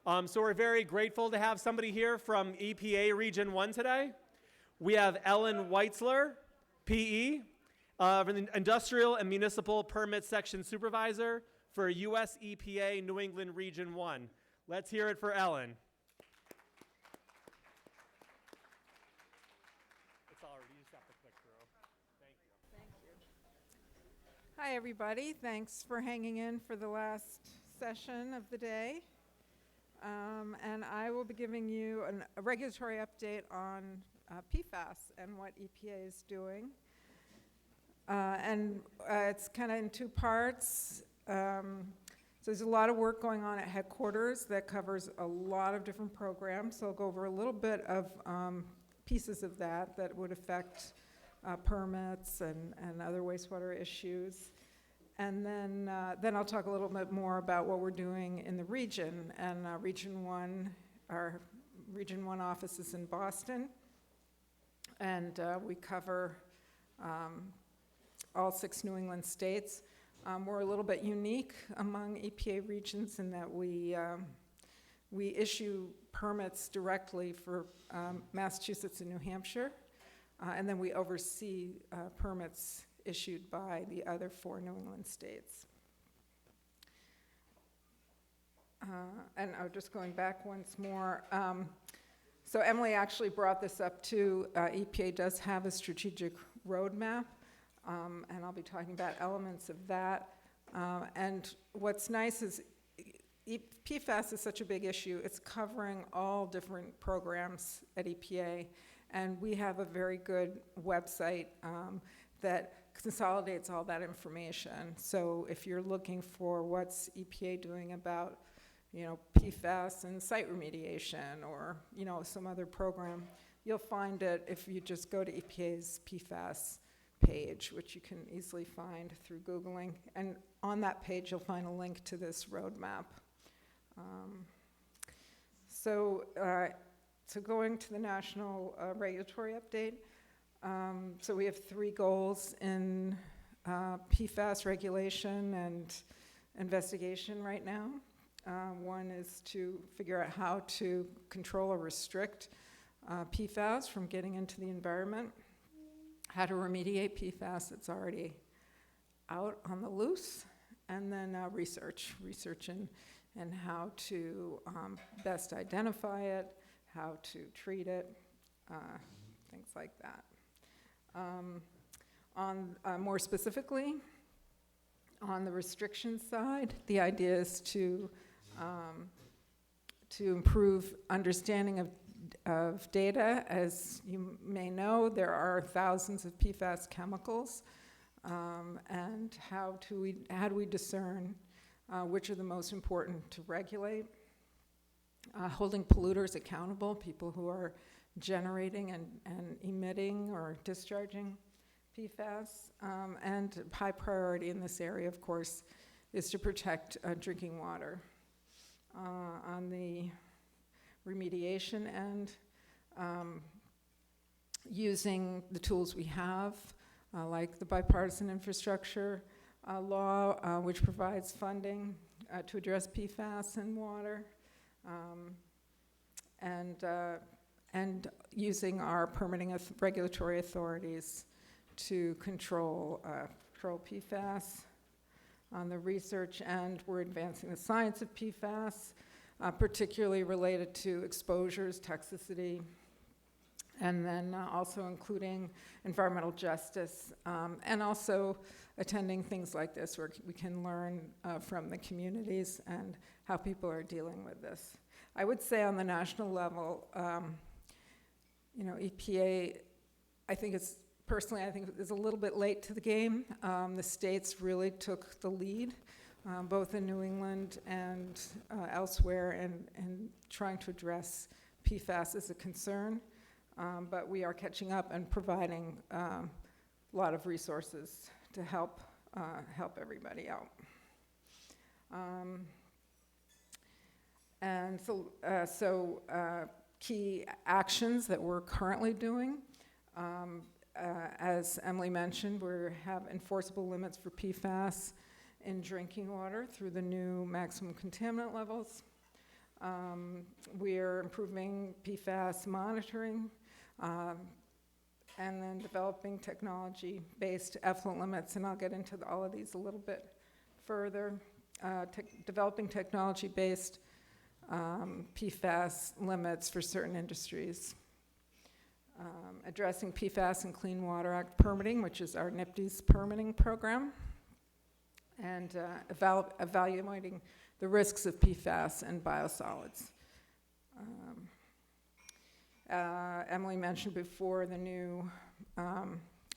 So we're very grateful to have somebody here from EPA Region 1 today. We have Ellen Weitzler, PE, Industrial and Municipal Permit Section Supervisor for US EPA New England Region 1. Let's hear it for Ellen. It's all right, you just have to click through. Thank you. Thank you. Hi, everybody. Thanks for hanging in for the last session of the day. And I will be giving you a regulatory update on Pfas and what EPA is doing. It's kind of in two parts. So there's a lot of work going on at headquarters that covers a lot of different programs. So I'll go over a little bit of pieces of that would affect permits and other wastewater issues. And then I'll talk a little bit more about what we're doing in the region. And Region 1, our Region 1 office is in Boston. And we cover all 6 New England states. We're a little bit unique among EPA regions in that we issue permits directly for Massachusetts and New Hampshire. And then we oversee permits issued by the other 4 New England states. And I'm just going back once more. So Emily actually brought this up too. EPA does have a strategic roadmap, and I'll be talking about elements of that. And what's nice is PFAS is such a big issue. It's covering all different programs at EPA, and we have a very good website that consolidates all that information. So if you're looking for what's EPA doing about, PFAS and site remediation or, some other program, you'll find it if you just go to EPA's PFAS page, which you can easily find through Googling. And on that page, you'll find a link to this roadmap. So going to the national regulatory update. So we have 3 goals in PFAS regulation and investigation right now. One is to figure out how to control or restrict PFAS from getting into the environment, how to remediate PFAS that's already out on the loose, and then research and how to best identify it, how to treat it, things like that. More specifically, on the restriction side, the idea is to improve understanding of data. As you may know, there are thousands of PFAS chemicals, and how do we discern which are the most important to regulate? Holding polluters accountable, people who are generating and emitting or discharging PFAS. And high priority in this area, of course, is to protect drinking water. On the remediation end, using the tools we have, like the bipartisan infrastructure law, which provides funding to address PFAS in water, and using our permitting regulatory authorities to control PFAS. On the research end, we're advancing the science of PFAS, particularly related to exposures, toxicity, and then also including environmental justice, and also attending things like this where we can learn from the communities and how people are dealing with this. I would say on the national level, EPA, I think it's a little bit late to the game. The states really took the lead, both in New England and elsewhere, and trying to address PFAS as a concern. But we are catching up and providing a lot of resources to help everybody out. And so key actions that we're currently doing. As Emily mentioned, we have enforceable limits for PFAS in drinking water through the new maximum contaminant levels. We're improving PFAS monitoring, and then developing technology-based effluent limits, and I'll get into all of these a little bit further. Developing technology-based PFAS limits for certain industries. Addressing PFAS and Clean Water Act permitting, which is our NIPD's permitting program, and evaluating the risks of PFAS and biosolids. Emily mentioned before the new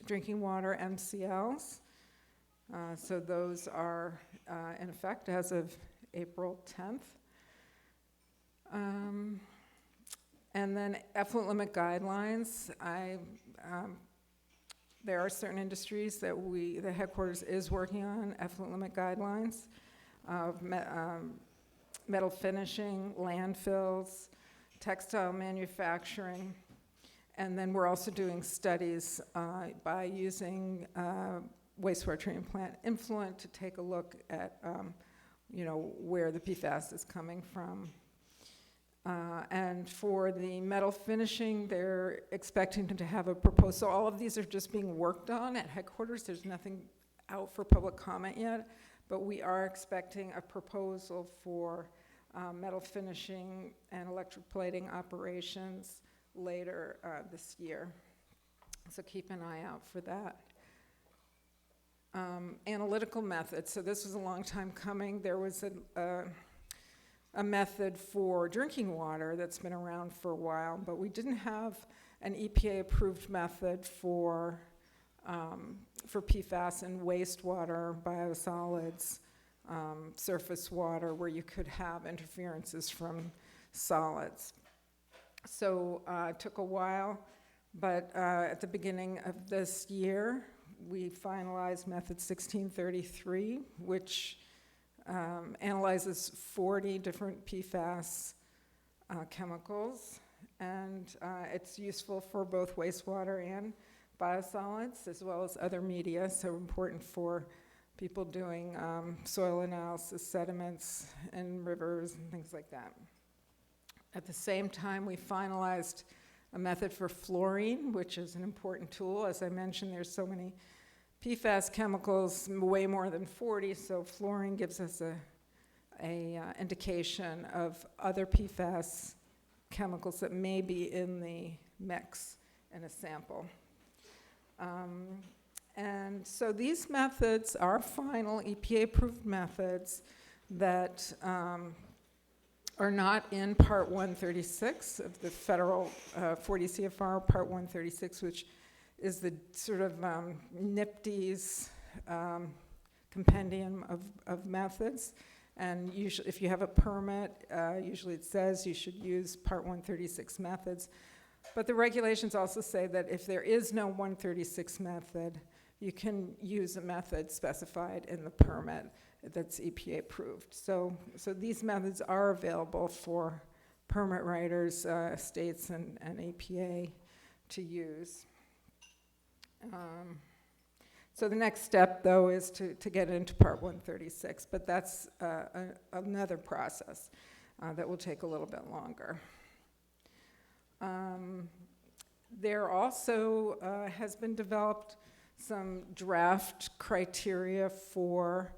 drinking water MCLs. So those are in effect as of April 10th. And then effluent limit guidelines. There are certain industries that the headquarters is working on effluent limit guidelines. Metal finishing, landfills, textile manufacturing, and then we're also doing studies by using wastewater treatment plant influent to take a look at where the PFAS is coming from. And for the metal finishing, they're expecting to have a proposal. All of these are just being worked on at headquarters. There's nothing out for public comment yet, but we are expecting a proposal for metal finishing and electroplating operations later this year. So keep an eye out for that. Analytical methods. So this was a long time coming. There was a method for drinking water that's been around for a while, but we didn't have an EPA-approved method for PFAS and wastewater, biosolids, surface water, where you could have interferences from solids. So it took a while, but at the beginning of this year, we finalized method 1633, which analyzes 40 different PFAS chemicals, and it's useful for both wastewater and biosolids, as well as other media, so important for people doing soil analysis, sediments, and rivers, and things like that. At the same time, we finalized a method for fluorine, which is an important tool. As I mentioned, there's so many PFAS chemicals, way more than 40, so fluorine gives us a indication of other PFAS chemicals that may be in the mix in a sample. And so these methods are final EPA-approved methods that are not in Part 136 of the federal 40 CFR Part 136, which is the sort of NIPD's compendium of methods. And usually, if you have a permit, usually it says you should use Part 136 methods. But the regulations also say that if there is no 136 method, you can use a method specified in the permit that's EPA approved. So these methods are available for permit writers, states, and EPA to use. So the next step, though, is to get into Part 136, but that's another process that will take a little bit longer. There also has been developed some draft criteria for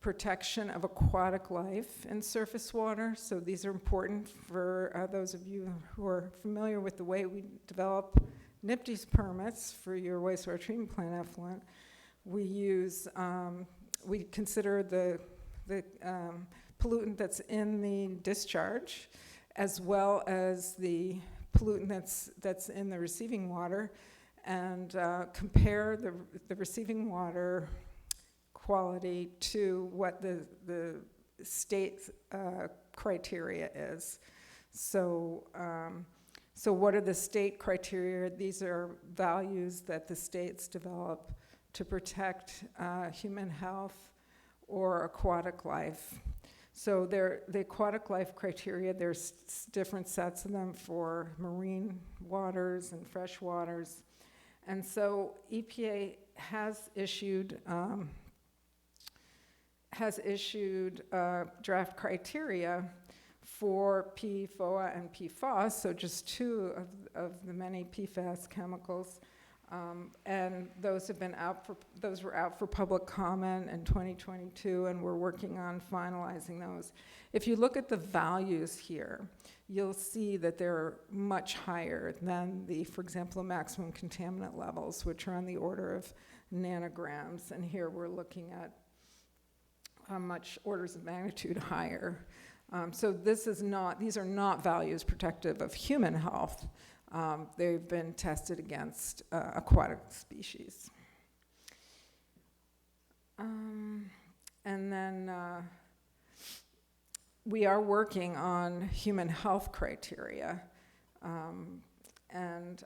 protection of aquatic life in surface water. So these are important for those of you who are familiar with the way we develop NIPD's permits for your wastewater treatment plant effluent. We consider the pollutant that's in the discharge, as well as the pollutant that's in the receiving water, and compare the receiving water quality to what the state criteria is. So what are the state criteria? These are values that the states develop to protect human health or aquatic life. So the aquatic life criteria, there's different sets of them for marine waters and fresh waters. And so EPA has issued draft criteria for PFOA and PFAS, so just two of the many PFAS chemicals. And those were out for public comment in 2022, and we're working on finalizing those. If you look at the values here, you'll see that they're much higher than for example, the maximum contaminant levels, which are on the order of nanograms. And here we're looking at much orders of magnitude higher. So these are not values protective of human health. They've been tested against aquatic species. And then we are working on human health criteria. And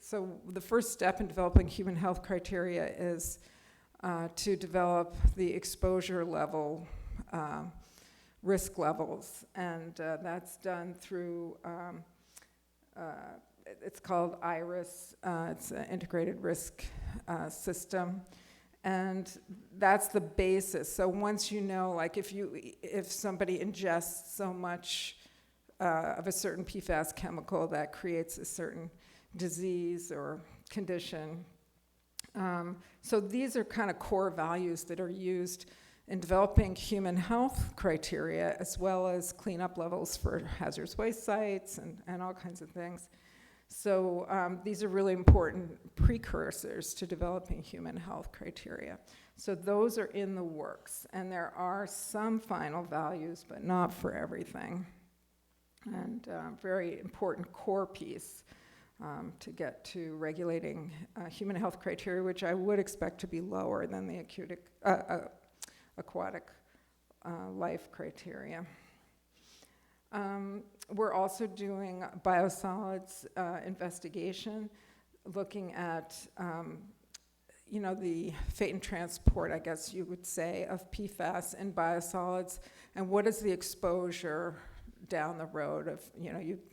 so the first step in developing human health criteria is to develop the exposure level, risk levels, and that's done through, it's called IRIS, it's an integrated risk system, and that's the basis. So once you know, like if somebody ingests so much of a certain PFAS chemical that creates a certain disease or condition. So these are kind of core values that are used in developing human health criteria, as well as cleanup levels for hazardous waste sites and all kinds of things. So these are really important precursors to developing human health criteria. So those are in the works, and there are some final values, but not for everything. And very important core piece to get to regulating human health criteria, which I would expect to be lower than the aquatic life criteria. We're also doing biosolids investigation, looking at the fate and transport, I guess you would say, of PFAS and biosolids, and what is the exposure down the road of,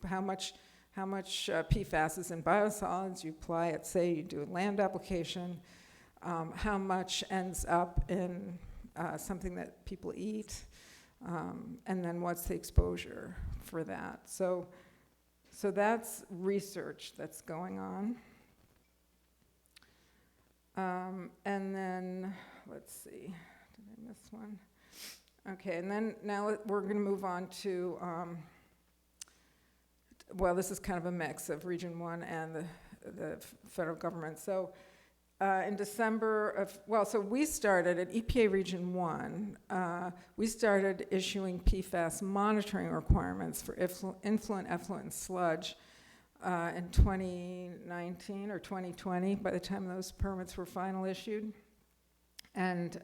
how much PFAS is in biosolids, you apply it, say you do a land application, how much ends up in something that people eat, and then what's the exposure for that. So that's research that's going on. And then, let's see, did I miss one? Okay, and then now we're gonna move on to, well, this is kind of a mix of Region 1 and the federal government. So in December so we started at EPA Region 1, we started issuing PFAS monitoring requirements for influent, effluent, and sludge in 2019 or 2020, by the time those permits were final issued. And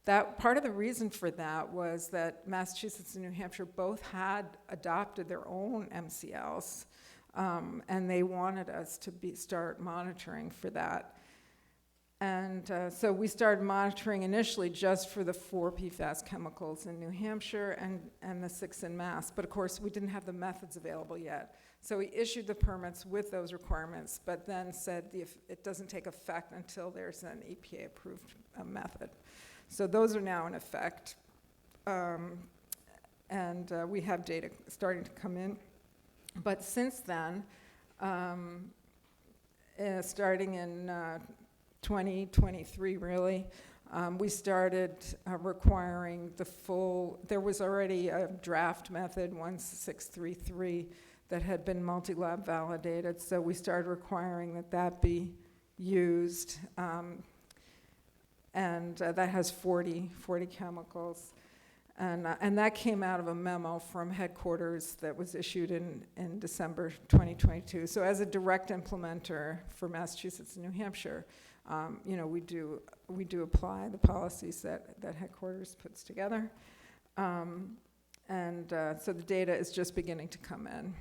that part of the reason for that was that Massachusetts and New Hampshire both had adopted their own MCLs, and they wanted us to start monitoring for that. And so we started monitoring initially just for the 4 PFAS chemicals in New Hampshire and the 6 in Mass, but of course we didn't have the methods available yet. So we issued the permits with those requirements, but then said it doesn't take effect until there's an EPA-approved method. So those are now in effect, and we have data starting to come in. But since then, starting in 2023 really, we started requiring the full, there was already a draft method, 1633, that had been multi-lab validated, so we started requiring that be used, and that has 40 chemicals. And that came out of a memo from headquarters that was issued in December 2022. So as a direct implementer for Massachusetts and New Hampshire, we do apply the policies that headquarters puts together. So the data is just beginning to come in.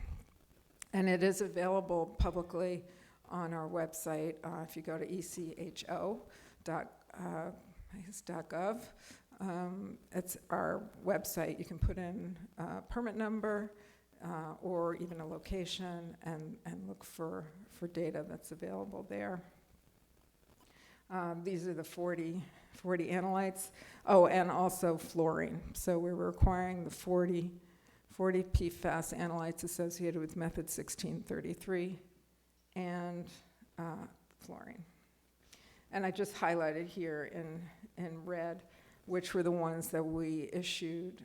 And it is available publicly on our website. If you go to echo.gov, it's our website. You can put in a permit number or even a location and look for data that's available there. These are the 40 analytes. Oh, and also fluorine. So we're requiring the 40 PFAS analytes associated with method 1633 and fluorine. And I just highlighted here in red which were the ones that we issued,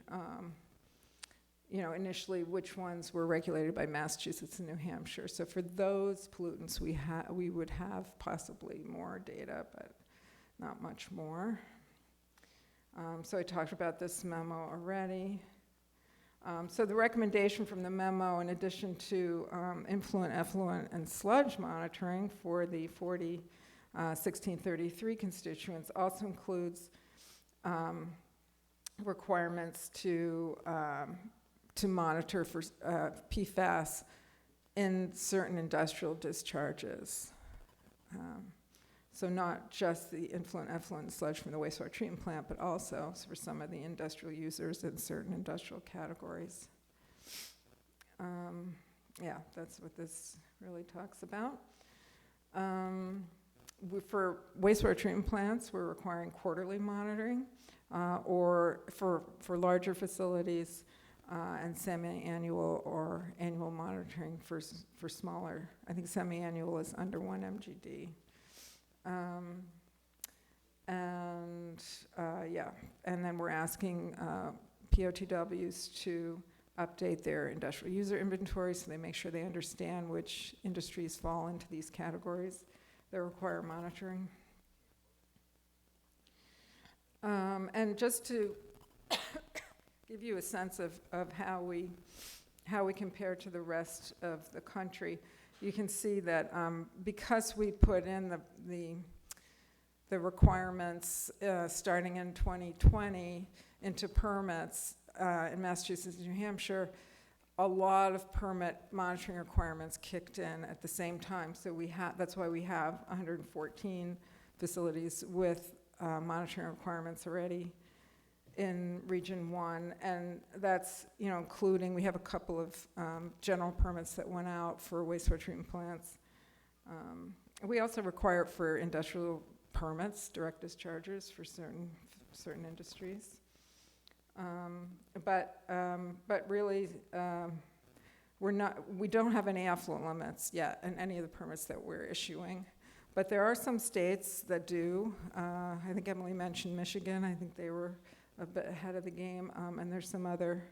initially which ones were regulated by Massachusetts and New Hampshire. So for those pollutants, we would have possibly more data, but not much more. So I talked about this memo already. So the recommendation from the memo, in addition to influent, effluent, and sludge monitoring for the 1633 constituents, also includes requirements to monitor for PFAS in certain industrial discharges. So not just the influent, effluent, and sludge from the wastewater treatment plant, but also for some of the industrial users in certain industrial categories. Yeah, that's what this really talks about. For wastewater treatment plants, we're requiring quarterly monitoring, or for larger facilities, and semi-annual or annual monitoring for smaller. I think semi-annual is under 1 MGD. And then we're asking POTWs to update their industrial user inventory so they make sure they understand which industries fall into these categories that require monitoring. And just to give you a sense of how we compare to the rest of the country, you can see that because we put in the requirements starting in 2020 into permits in Massachusetts and New Hampshire, a lot of permit monitoring requirements kicked in at the same time. So that's why we have 114 facilities with monitoring requirements already in Region 1, and that's including, we have a couple of general permits that went out for wastewater treatment plants. We also require it for industrial permits, direct discharges for certain industries. But really, we don't have any effluent limits yet in any of the permits that we're issuing. But there are some states that do. I think Emily mentioned Michigan. I think they were a bit ahead of the game. And there's some other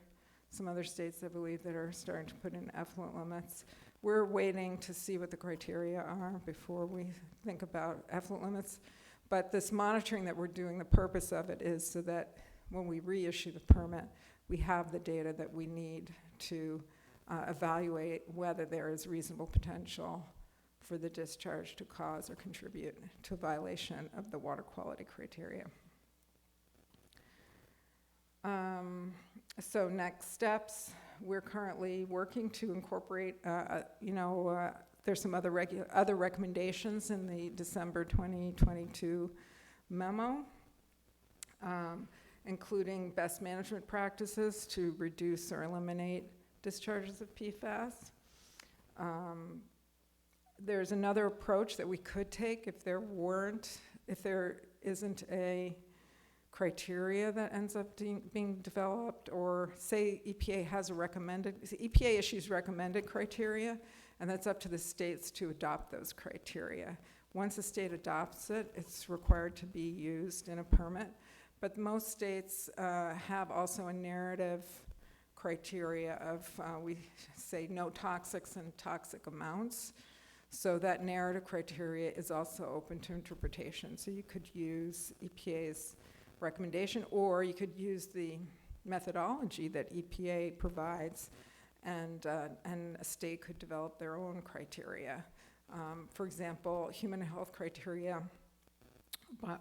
states, I believe, that are starting to put in effluent limits. We're waiting to see what the criteria are before we think about effluent limits. But this monitoring that we're doing, the purpose of it is so that when we reissue the permit, we have the data that we need to evaluate whether there is reasonable potential for the discharge to cause or contribute to a violation of the water quality criteria. So next steps, we're currently working to incorporate, there's some other recommendations in the December 2022 memo, including best management practices to reduce or eliminate discharges of PFAS. There's another approach that we could take if there isn't a criteria that ends up being developed, or say EPA issues recommended criteria, and that's up to the states to adopt those criteria. Once a state adopts it, it's required to be used in a permit. But most states have also a narrative criteria of, we say, no toxics and toxic amounts. So that narrative criteria is also open to interpretation. So you could use EPA's recommendation, or you could use the methodology that EPA provides, and a state could develop their own criteria. For example, human health criteria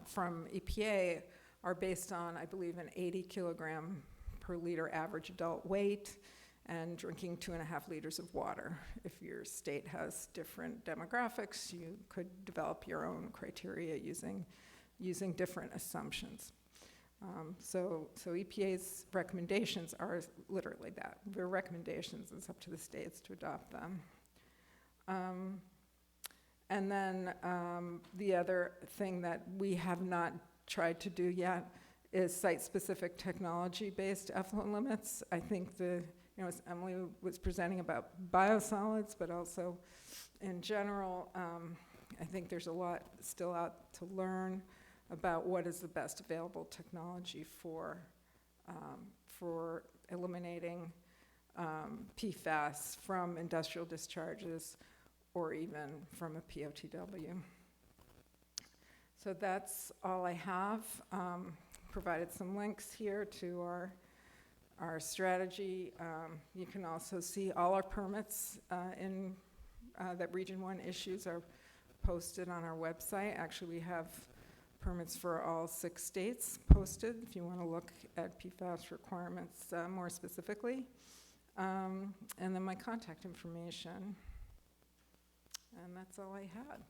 from EPA are based on, I believe, an 80 kilogram per liter average adult weight and drinking 2.5 liters of water. If your state has different demographics, you could develop your own criteria using different assumptions. So EPA's recommendations are literally that. They're recommendations. It's up to the states to adopt them. And then the other thing that we have not tried to do yet is site-specific technology-based effluent limits. I think as Emily was presenting about biosolids, but also in general, I think there's a lot still out to learn about what is the best available technology for eliminating PFAS from industrial discharges or even from a POTW. So that's all I have. Provided some links here to our strategy. You can also see all our permits that Region 1 issues are posted on our website. Actually, we have permits for all 6 states posted if you want to look at PFAS requirements more specifically. And then my contact information. And that's all I had.